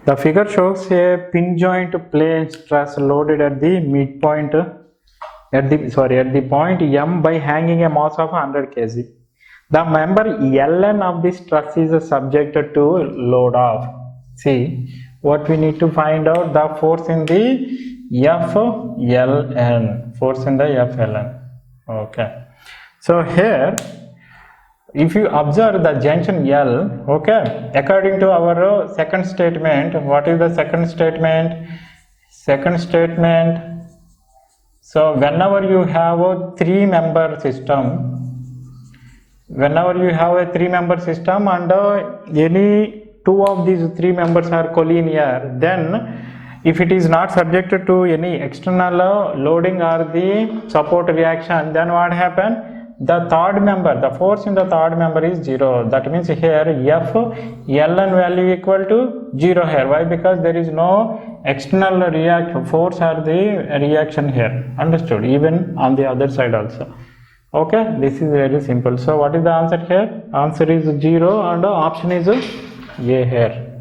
The figure shows a pin joint plane stress loaded at the midpoint at the point M by hanging a mass of 100 kg. The member Ln of the truss is subjected to load of. See, what we need to find out, the force in the FLN. Force in the FLN. Okay. So here, if you observe the junction L, okay, according to our second statement, what is the second statement? Second statement, so whenever you have a three-member system, and any two of these three members are collinear, then if it is not subjected to any external loading or the support reaction, then what happen? The third member, the force in the third member is 0. That means here Ln value equal to 0 here. Why? Because there is no external force or the reaction here. Understood? Even on the other side also. Okay, this is very simple. So what is the answer here? Answer is 0 and option is A here.